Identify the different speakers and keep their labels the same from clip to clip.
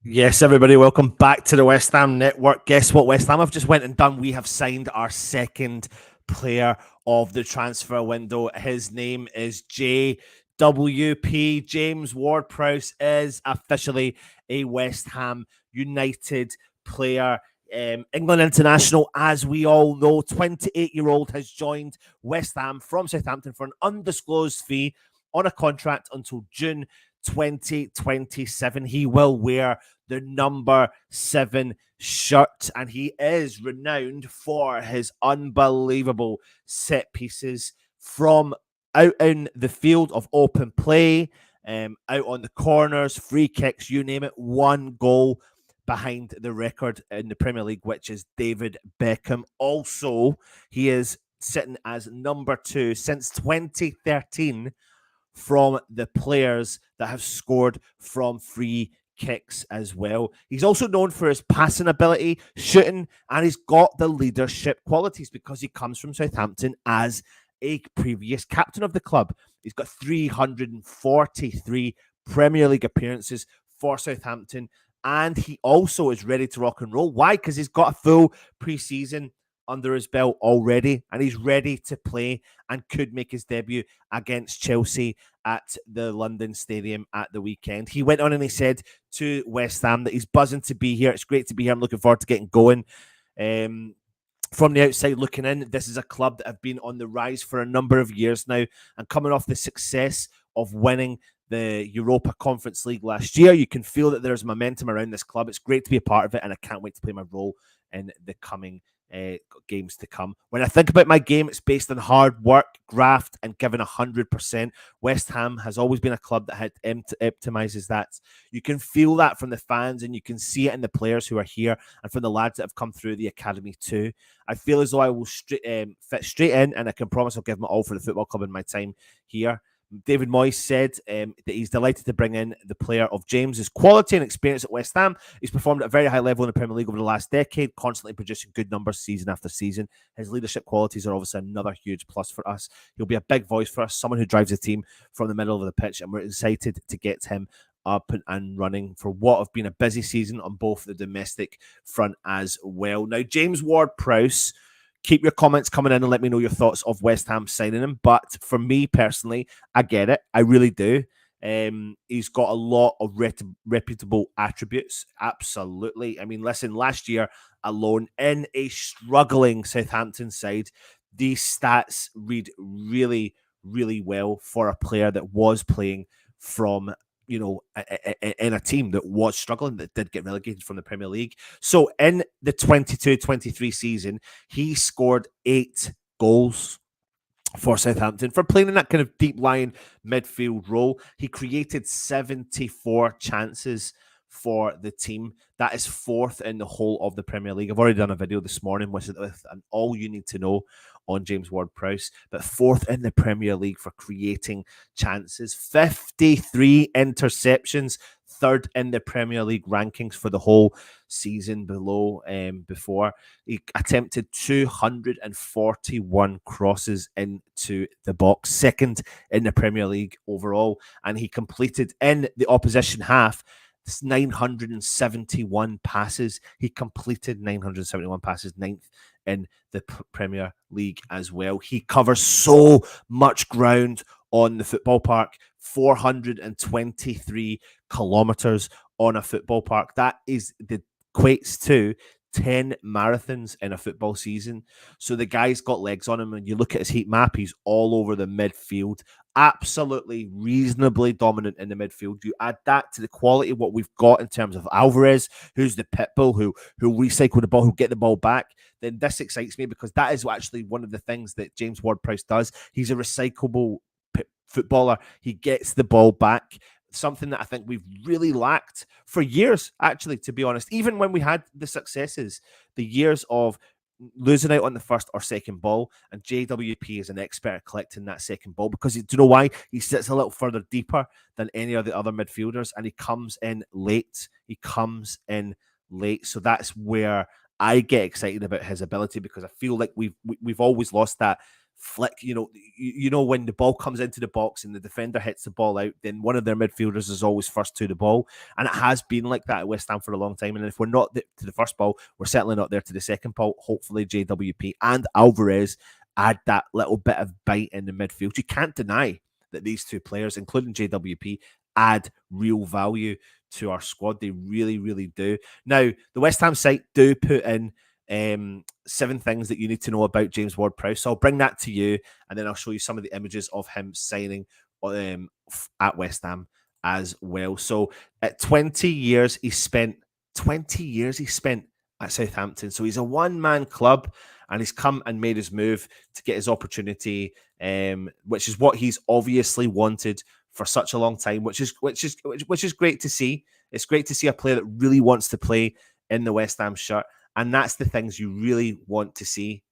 Speaker 1: Yes, everybody, welcome back to the West Ham Network. Guess what West Ham have just went and done? We have signed our second player of the transfer window. His name is JWP. James Ward-Prowse is officially a West Ham United player. England international, as we all know, 28-year-old has joined West Ham from Southampton for an undisclosed fee on a contract until June 2027. He will wear the number 7 shirt, and he is renowned for his unbelievable set pieces from out in the field of open play, out on the corners, free kicks, you name it. One goal behind the record in the Premier League, which is David Beckham. Also, he is sitting as number 2 since 2013 from the players that have scored from free kicks as well. He's also known for his passing ability, shooting, and he's got the leadership qualities because he comes from Southampton as a previous captain of the club. He's got 343 Premier League appearances for Southampton, and he also is ready to rock and roll. Why? Because he's got a full pre-season under his belt already, and he's ready to play and could make his debut against Chelsea at the London Stadium at the weekend. He went on and he said to West Ham that he's buzzing to be here. It's great to be here. I'm looking forward to getting going. From the outside looking in, this is a club that have been on the rise for a number of years now, and coming off the success of winning the Europa Conference League last year, you can feel that there's momentum around this club. It's great to be a part of it, and I can't wait to play my role in the coming games to come. When I think about my game, it's based on hard work, graft, and giving 100%. West Ham has always been a club that optimizes that. You can feel that from the fans, and you can see it in the players who are here, and from the lads that have come through the academy too. I feel as though I will fit straight in, and I can promise I'll give my all for the football club in my time here. David Moyes said that he's delighted to bring in the player of James's quality and experience at West Ham. He's performed at a very high level in the Premier League over the last decade, constantly producing good numbers season after season. His leadership qualities are obviously another huge plus for us. He'll be a big voice for us, someone who drives the team from the middle of the pitch, and we're excited to get him up and running for what have been a busy season on both the domestic front as well. Now, James Ward-Prowse, keep your comments coming in and let me know your thoughts of West Ham signing him. But for me personally, I get it. I really do. He's got a lot of reputable attributes. Absolutely. I mean, listen, last year alone in a struggling Southampton side, these stats read really, really well for a player that was playing from, you know, in a team that was struggling, that did get relegated from the Premier League. So in the 22-23 season, he scored 8 goals for Southampton for playing in that kind of deep-lying midfield role. He created 74 chances for the team. That is 4th in the whole of the Premier League. I've already done a video this morning with an all you need to know on James Ward-Prowse, but 4th in the Premier League for creating chances. 53 interceptions, 3rd in the Premier League rankings for the whole season before. He attempted 241 crosses into the box, 2nd in the Premier League overall, and he completed in the opposition half 971 passes. He completed 971 passes, 9th in the Premier League as well. He covers so much ground on the football park, 423 kilometers on a football park. That equates to 10 marathons in a football season. So the guy's got legs on him, and you look at his heat map, he's all over the midfield. Absolutely reasonably dominant in the midfield. You add that to the quality of what we've got in terms of Alvarez, who's the pit bull, who recycle the ball, who get the ball back, then this excites me, because that is actually one of the things that James Ward-Prowse does. He's a recyclable footballer. He gets the ball back, something that I think we've really lacked for years, actually, to be honest. Even when we had the successes, the years of losing out on the first or second ball, and JWP is an expert at collecting that second ball, because do you know why? He sits a little further deeper than any of the other midfielders, and he comes in late. So that's where I get excited about his ability, because I feel like we've always lost that flick. You know when the ball comes into the box and the defender hits the ball out, then one of their midfielders is always first to the ball, and it has been like that at West Ham for a long time. And if we're not to the first ball, we're certainly not there to the second ball. Hopefully JWP and Alvarez add that little bit of bite in the midfield. You can't deny that these two players, including JWP, add real value to our squad. They really, really do. Now, the West Ham site do put in 7 things that you need to know about James Ward-Prowse. So I'll bring that to you, and then I'll show you some of the images of him signing at West Ham as well. So at 20 years he spent at Southampton. So he's a one-man club, and he's come and made his move to get his opportunity, which is what he's obviously wanted for such a long time, which is great to see. It's great to see a player that really wants to play in the West Ham shirt. And that's the things you really want to see.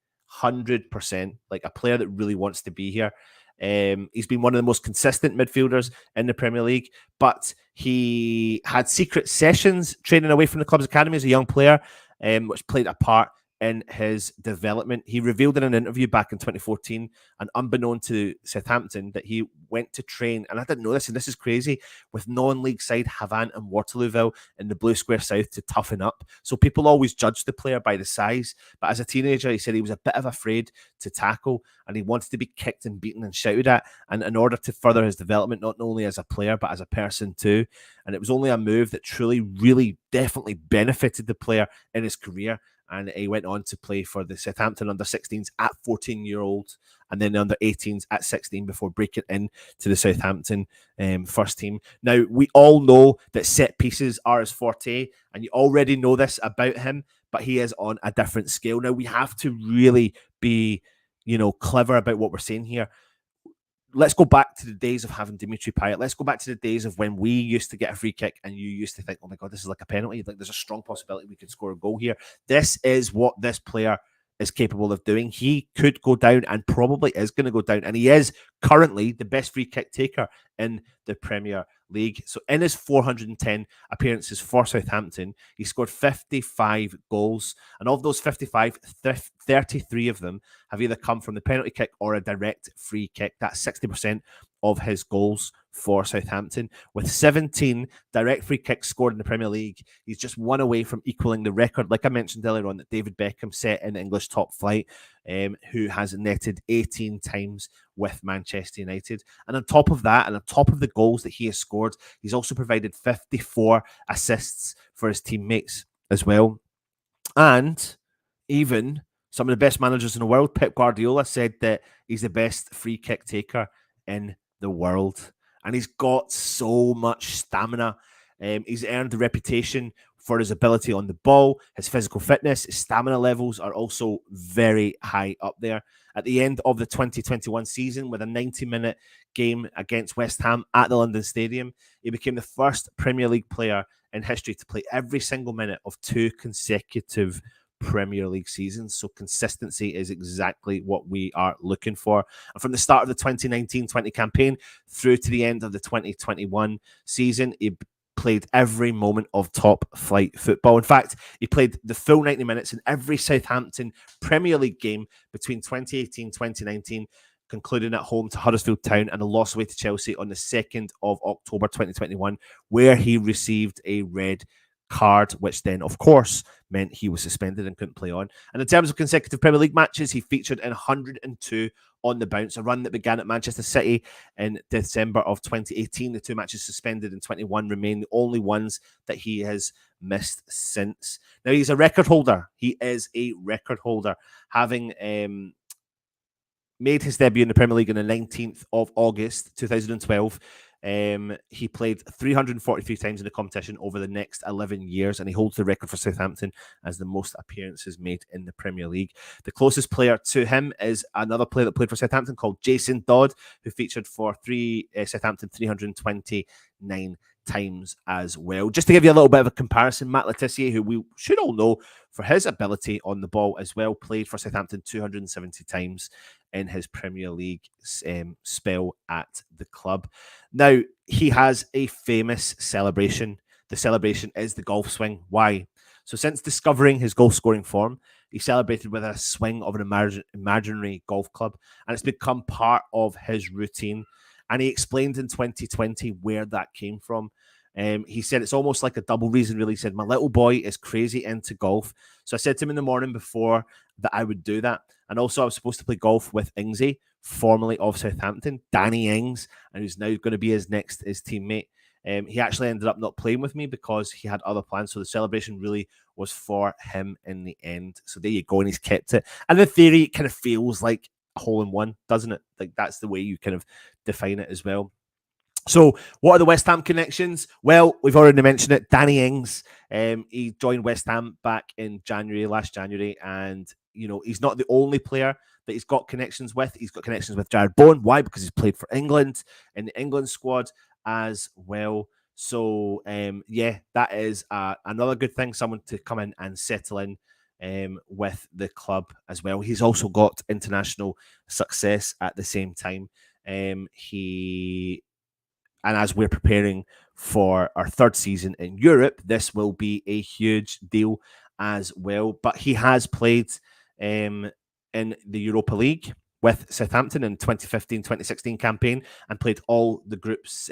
Speaker 1: 100%. Like a player that really wants to be here. He's been one of the most consistent midfielders in the Premier League, but he had secret sessions training away from the club's academy as a young player, which played a part in his development. He revealed in an interview back in 2014, and unbeknown to Southampton, that he went to train, and I didn't know this, and this is crazy, with non-league side Havant and Waterlooville in the Blue Square South to toughen up. So people always judge the player by the size, but as a teenager, he said he was a bit of afraid to tackle, and he wanted to be kicked and beaten and shouted at, and in order to further his development, not only as a player, but as a person too. And it was only a move that truly, really, definitely benefited the player in his career. And he went on to play for the Southampton under-16s at 14-year-old, and then the under-18s at 16 before breaking in to the Southampton first team. Now, we all know that set pieces are his forte, and you already know this about him, but he is on a different scale. Now, we have to really be, clever about what we're saying here. Let's go back to the days of having Dimitri Payet. Let's go back to the days of when we used to get a free kick and you used to think, oh my God, this is like a penalty. Like, there's a strong possibility we could score a goal here. This is what this player is capable of doing. He could go down, and probably is going to go down. And he is currently the best free kick taker in the Premier League. So in his 410 appearances for Southampton, he scored 55 goals. And of those 55, 33 of them have either come from the penalty kick or a direct free kick. That's 60% of his goals for Southampton. With 17 direct free kicks scored in the Premier League, he's just one away from equaling the record, like I mentioned earlier on, that David Beckham set in English top flight, who has netted 18 times with Manchester United. And on top of that, and on top of the goals that he has scored, he's also provided 54 assists for his teammates as well. And even some of the best managers in the world, Pep Guardiola, said that he's the best free kick taker in the world. And he's got so much stamina. He's earned the reputation for his ability on the ball, his physical fitness, his stamina levels are also very high up there. At the end of the 2021 season, with a 90-minute game against West Ham at the London Stadium, he became the first Premier League player in history to play every single minute of 2 consecutive Premier League seasons. So consistency is exactly what we are looking for. And from the start of the 2019-20 campaign through to the end of the 2021 season, he played every moment of top flight football. In fact, he played the full 90 minutes in every Southampton Premier League game between 2018-2019, concluding at home to Huddersfield Town and a loss away to Chelsea on the 2nd of October 2021, where he received a red card, which then, of course, meant he was suspended and couldn't play on. And in terms of consecutive Premier League matches, he featured in 102 on the bounce, a run that began at Manchester City in December of 2018. The 2 matches suspended in 21 remain the only ones that he has missed since. Now, he's a record holder. He is a record holder, having made his debut in the Premier League on the 19th of August 2012. He played 343 times in the competition over the next 11 years, and he holds the record for Southampton as the most appearances made in the Premier League. The closest player to him is another player that played for Southampton called Jason Dodd, who featured for Southampton 329 times as well. Just to give you a little bit of a comparison, Matt Letizia, who we should all know for his ability on the ball as well, played for Southampton 270 times in his Premier League spell at the club. Now, he has a famous celebration. The celebration is the golf swing. Why? So since discovering his goal scoring form, he celebrated with a swing of an imaginary golf club, and it's become part of his routine. And he explained in 2020 where that came from. He said it's almost like a double reason, really. He said, my little boy is crazy into golf. So I said to him in the morning before that I would do that. And also I was supposed to play golf with Ingsy, formerly of Southampton, Danny Ings, and who's now going to be his teammate. He actually ended up not playing with me because he had other plans. So the celebration really was for him in the end. So there you go. And he's kept it. And in theory, it kind of feels like a hole in one, doesn't it? Like that's the way you kind of define it as well. So what are the West Ham connections? Well, we've already mentioned it. Danny Ings, he joined West Ham back in last January. And, you know, he's not the only player that he's got connections with. He's got connections with Jared Bowen. Why? Because he's played for England in the England squad as well. So, yeah, that is another good thing, someone to come in and settle in with the club as well. He's also got international success at the same time. And as we're preparing for our third season in Europe, this will be a huge deal as well. But he has played in the Europa League with Southampton in 2015-2016 campaign and played all the groups,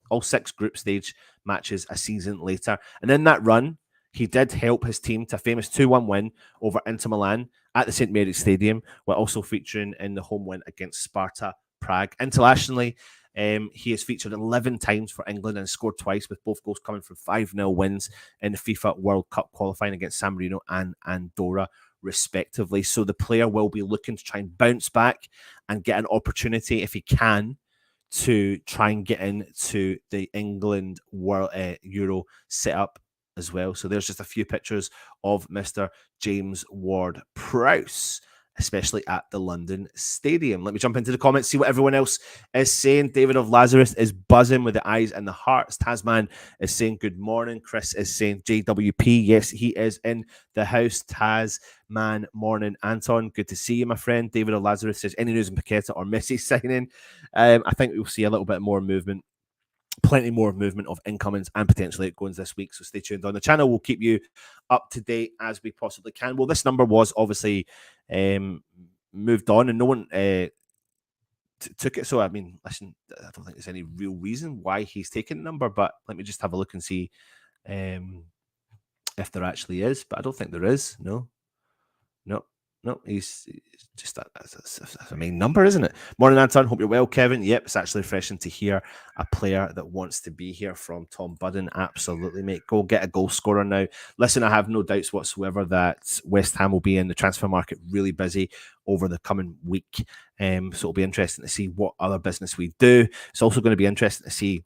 Speaker 1: all six group stage matches a season later. And in that run, he did help his team to a famous 2-1 win over Inter Milan at the St. Mary's Stadium, while also featuring in the home win against Sparta Prague. Internationally, he has featured 11 times for England and scored twice, with both goals coming from 5-0 wins in the FIFA World Cup qualifying against San Marino and Andorra, respectively. So the player will be looking to try and bounce back and get an opportunity, if he can, to try and get into the England World Euro setup as well. So there's just a few pictures of Mr. James Ward-Prowse, especially at the London Stadium. Let me jump into the comments, see what everyone else is saying. David of Lazarus is buzzing with the eyes and the hearts. Tasman is saying good morning. Chris is saying JWP. Yes, he is in the house. Tasman, morning. Anton, good to see you, my friend. David of Lazarus says, any news in Paqueta or Messi signing? I think we'll see a little bit more movement. Plenty more movement of incomings and potentially outgoings this week. So stay tuned on the channel. We'll keep you up to date as we possibly can. Well, this number was obviously moved on and no one took it. So, I mean, listen, I don't think there's any real reason why he's taking the number, but let me just have a look and see if there actually is. But I don't think there is. No, he's just that's a main number, isn't it? Morning, Anton. Hope you're well, Kevin. Yep, it's actually refreshing to hear a player that wants to be here from Tom Budden. Absolutely, mate. Go get a goal scorer now. Listen, I have no doubts whatsoever that West Ham will be in the transfer market really busy over the coming week. So it'll be interesting to see what other business we do. It's also going to be interesting to see,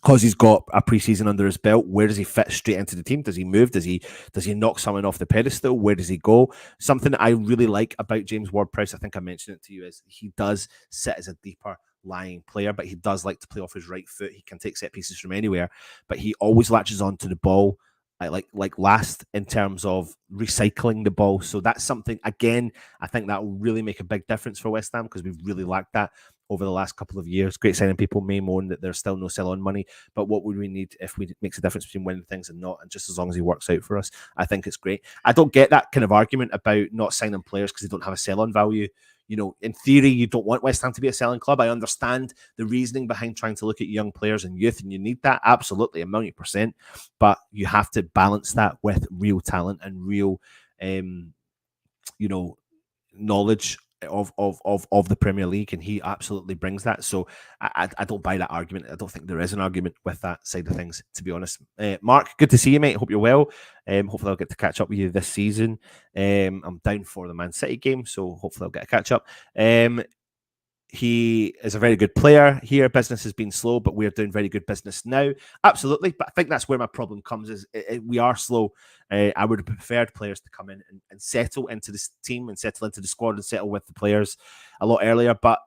Speaker 1: because he's got a preseason under his belt, where does he fit straight into the team? Does he move? Does he knock someone off the pedestal? Where does he go? Something that I really like about James Ward-Prowse, I think I mentioned it to you, is he does sit as a deeper lying player, but he does like to play off his right foot. He can take set pieces from anywhere, but he always latches on to the ball like last in terms of recycling the ball. So that's something, again, I think that will really make a big difference for West Ham, because we've really lacked that over the last couple of years. Great signing. People may moan that there's still no sell-on money, but what would we need if we makes a difference between winning things and not? And just as long as he works out for us, I think it's great. I don't get that kind of argument about not signing players because they don't have a sell-on value. You know, in theory, you don't want West Ham to be a selling club. I understand the reasoning behind trying to look at young players and youth, and you need that, absolutely, 1,000,000%. But you have to balance that with real talent and real, knowledge of the Premier League, and he absolutely brings that. So I don't buy that argument. I don't think there is an argument with that side of things, to be honest. Mark, good to see you, mate. Hope you're well. Hopefully I'll get to catch up with you this season. I'm down for the Man City game, so hopefully I'll get a catch up. He is a very good player here. Business has been slow, but we're doing very good business now. Absolutely. But I think that's where my problem comes is we are slow. I would have preferred players to come in and settle into this team and settle into the squad and settle with the players a lot earlier. But,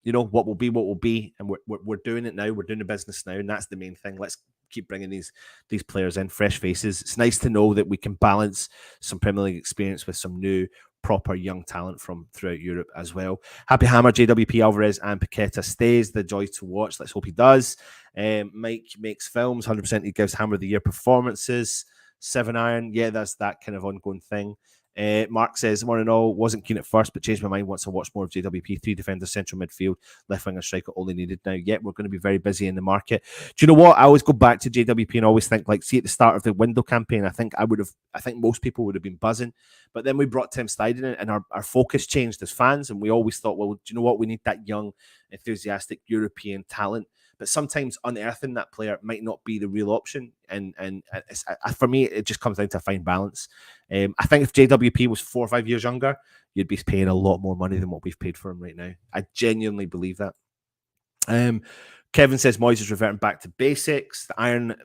Speaker 1: you know, what will be. And we're doing it now. We're doing the business now. And that's the main thing. Let's keep bringing these players in, fresh faces. It's nice to know that we can balance some Premier League experience with some new proper young talent from throughout Europe as well. Happy Hammer, JWP, Alvarez and Paqueta stays. The joy to watch. Let's hope he does. Mike makes films. 100% he gives Hammer of the Year performances. 7 Iron. Yeah, that's that kind of ongoing thing. Mark says, morning all, wasn't keen at first, but changed my mind once I watched more of JWP. 3 defenders, central midfield, left wing and striker, all they needed now. Yeah, we're going to be very busy in the market. Do you know what? I always go back to JWP and always think, like, see, at the start of the window campaign, I think most people would have been buzzing. But then we brought Tim Steidten in and our focus changed as fans. And we always thought, well, do you know what? We need that young, enthusiastic European talent. But sometimes unearthing that player might not be the real option. And for me, it just comes down to a fine balance. I think if JWP was 4 or 5 years younger, you'd be paying a lot more money than what we've paid for him right now. I genuinely believe that. Kevin says Moyes is reverting back to basics. The Iron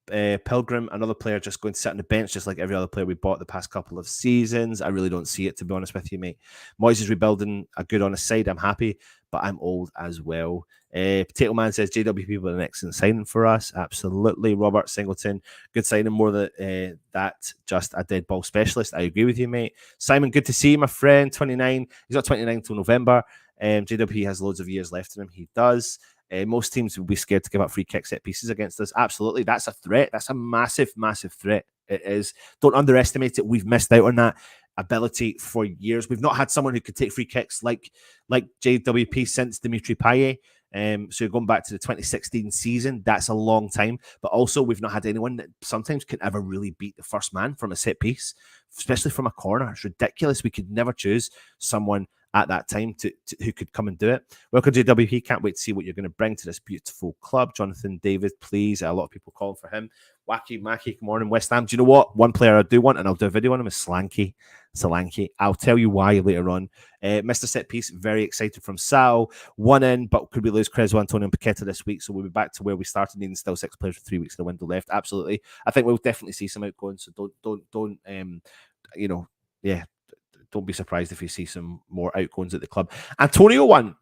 Speaker 1: Pilgrim, another player just going to sit on the bench just like every other player we bought the past couple of seasons. I really don't see it, to be honest with you, mate. Moyes is rebuilding a good honest side. I'm happy, but I'm old as well. Potato Man says JWP was an excellent signing for us. Absolutely. Robert Singleton, good signing, more than that, just a dead ball specialist. I agree with you, mate. Simon, good to see you, my friend. 29. He's not 29 till November. JWP has loads of years left in him. He does. Most teams would be scared to give up free kick set pieces against us. Absolutely. That's a threat. That's a massive, massive threat. It is. Don't underestimate it. We've missed out on that ability for years. We've not had someone who could take free kicks like JWP since Dimitri Payet. So you're going back to the 2016 season. That's a long time. But also, we've not had anyone that sometimes can ever really beat the first man from a set piece, especially from a corner. It's ridiculous. We could never choose someone at that time to who could come and do it. Welcome to JWP. Can't wait to see what you're going to bring to this beautiful club. Jonathan David, please. A lot of people calling for him. Wacky Mackie, good morning, West Ham. Do you know what? One player I do want, and I'll do a video on him, is Solanke. I'll tell you why later on. Mr. Set Piece, very excited from Sal. 1 in, but could we lose Creswell, Antonio and Paqueta this week? So we'll be back to where we started, needing still 6 players with 3 weeks of the window left. Absolutely. I think we'll definitely see some outgoing. So don't don't be surprised if you see some more outgoings at the club. Antonio one.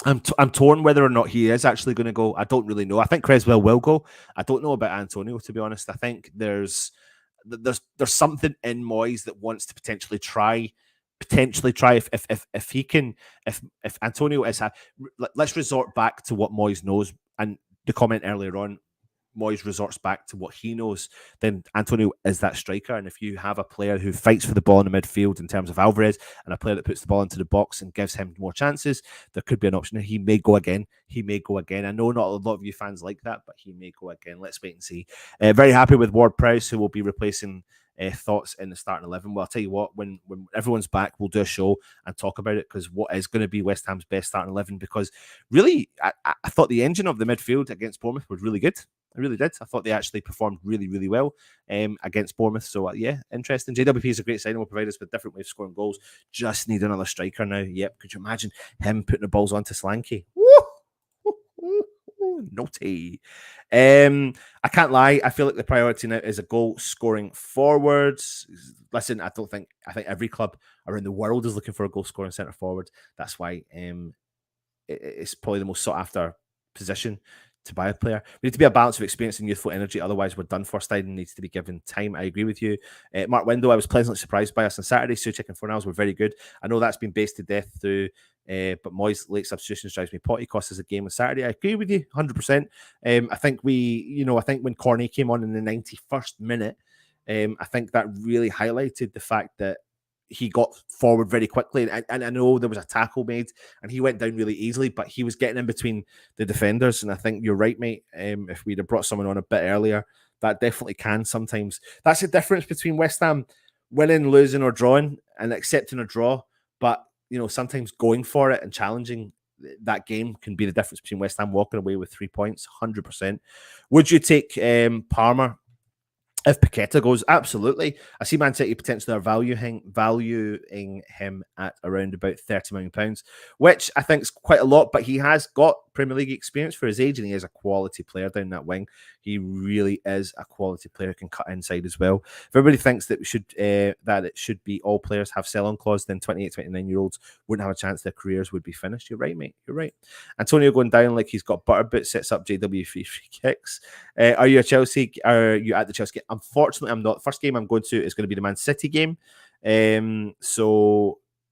Speaker 1: I'm torn whether or not he is actually going to go. I don't really know. I think Creswell will go. I don't know about Antonio, to be honest. I think there's something in Moyes that wants to potentially try if he can, if Antonio is let's resort back to what Moyes knows, and the comment earlier on, Moyes resorts back to what he knows, then Antonio is that striker. And if you have a player who fights for the ball in the midfield in terms of Alvarez, and a player that puts the ball into the box and gives him more chances, there could be an option. He may go again. I know not a lot of you fans like that, but he may go again. Let's wait and see. Very happy with Ward-Prowse, who will be replacing thoughts in the starting 11. Well, I'll tell you what, when everyone's back, we'll do a show and talk about it, because what is going to be West Ham's best starting 11? Because really, I thought the engine of the midfield against Bournemouth was really good. I really did. I thought they actually performed really, really well against Bournemouth. So, yeah, interesting. JWP is a great signing. Will provide us with different ways of scoring goals. Just need another striker now. Yep. Could you imagine him putting the balls onto Solanke? Naughty. I can't lie. I feel like the priority now is a goal scoring forwards. Listen, I think every club around the world is looking for a goal scoring centre forward. That's why it's probably the most sought after position to buy a player. We need to be a balance of experience and youthful energy. Otherwise, we're done for. Steidten needs to be given time. I agree with you. Mark Window, I was pleasantly surprised by us on Saturday. Suchek and Fornals were very good. I know that's been based to death through, but Moyes' late substitutions drives me potty. Cost us a game on Saturday. I agree with you 100%. I think I think when Corney came on in the 91st minute, I think that really highlighted the fact that he got forward very quickly, and I know there was a tackle made and he went down really easily, but he was getting in between the defenders. And I think you're right, mate. If we'd have brought someone on a bit earlier, that definitely can sometimes. That's the difference between West Ham winning, losing or drawing, and accepting a draw. But sometimes going for it and challenging that game can be the difference between West Ham walking away with 3 points. 100%. Would you take Palmer if Paqueta goes? Absolutely. I see Man City potentially are valuing him at around about £30 million, which I think is quite a lot, but he has got Premier League experience for his age, and he is a quality player down that wing. He really is a quality player who can cut inside as well. If everybody thinks that it should be all players have sell-on clause, then 28, 29-year-olds wouldn't have a chance. Their careers would be finished. You're right, mate. You're right. Antonio going down like he's got butterboot sets up JW free kicks. Are you a Chelsea? Are you at the Chelsea game? Unfortunately, I'm not. First game I'm going to is going to be the Man City game.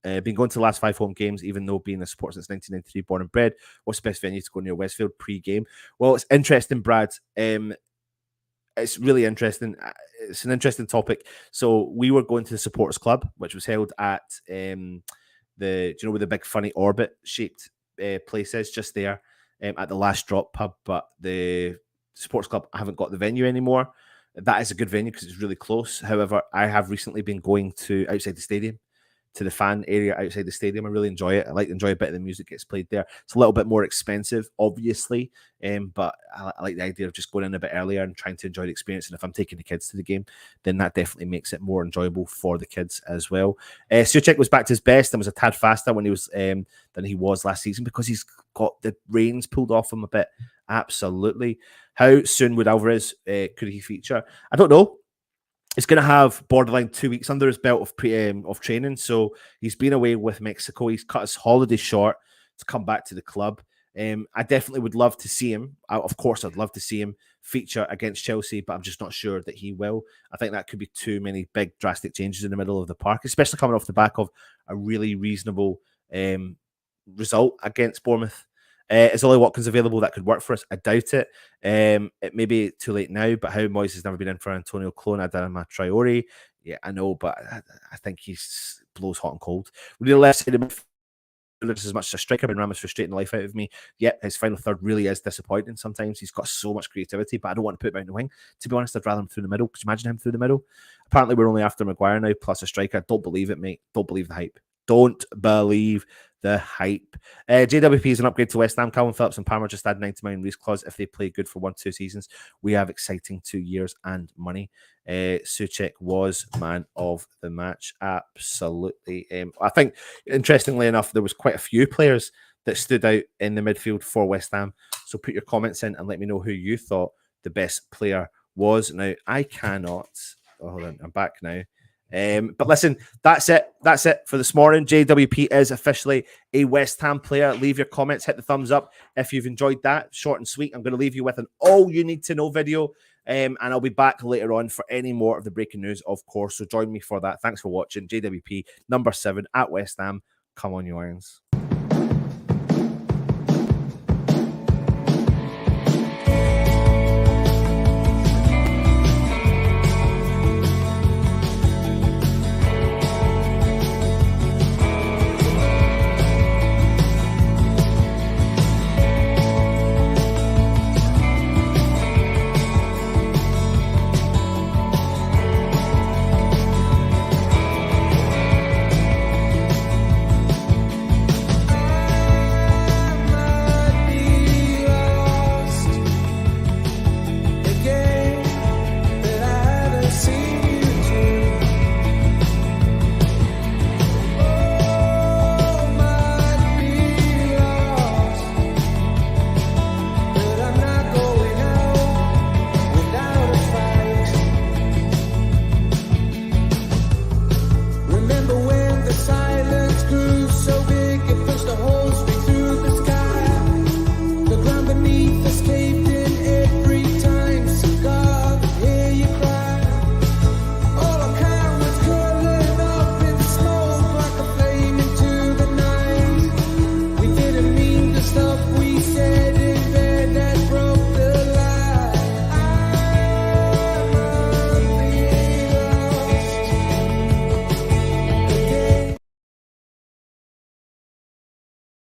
Speaker 1: Been going to the last 5 home games, even though being a supporter since 1993, born and bred. What's the best venue to go near Westfield pre-game? Well, it's interesting, Brad. It's really interesting. It's an interesting topic. So we were going to the Supporters Club, which was held at where the big funny orbit shaped place is, just there at the Last Drop pub. But the Supporters Club haven't got the venue anymore. That is a good venue because it's really close. However, I have recently been going to outside the stadium, to the fan area outside the stadium. I really enjoy it. I like to enjoy a bit of the music that gets played there. It's a little bit more expensive, obviously, but I like the idea of just going in a bit earlier and trying to enjoy the experience. And if I'm taking the kids to the game, then that definitely makes it more enjoyable for the kids as well. Souček was back to his best and was a tad faster when he was than he was last season because he's got the reins pulled off him a bit. Absolutely. How soon would Alvarez could he feature? I don't know. He's going to have borderline 2 weeks under his belt of training. So he's been away with Mexico. He's cut his holiday short to come back to the club. I definitely would love to see him. Of course, I'd love to see him feature against Chelsea, but I'm just not sure that he will. I think that could be too many big drastic changes in the middle of the park, especially coming off the back of a really reasonable result against Bournemouth. Is Ollie Watkins available? That could work for us. I doubt it. It may be too late now, but how Moyes has never been in for Antonio Clone, Adama Traore. Yeah, I know, but I think he blows hot and cold. We need a left-sided midfielder as much as a striker. Ben Ramos frustrating the life out of me. Yeah, his final third really is disappointing sometimes. He's got so much creativity, but I don't want to put him out in the wing. To be honest, I'd rather him through the middle. Could you imagine him through the middle? Apparently, we're only after Maguire now, plus a striker. Don't believe it, mate. Don't believe the hype. Don't believe the hype. JWP is an upgrade to West Ham. Calvin Phillips and Palmer just had 90 million release clause if they play good for 1-2 seasons. We have exciting 2 years and money. Souček was man of the match. Absolutely. I think, interestingly enough, there was quite a few players that stood out in the midfield for West Ham. So put your comments in and let me know who you thought the best player was. Now, I cannot... Oh, hold on. I'm back now. But listen, that's it. That's it for this morning. JWP is officially a West Ham player. Leave your comments, hit the thumbs up if you've enjoyed that. Short and sweet. I'm going to leave you with an all you need to know video. And I'll be back later on for any more of the breaking news, of course. So join me for that. Thanks for watching. JWP number 7 at West Ham. Come on, you Irons.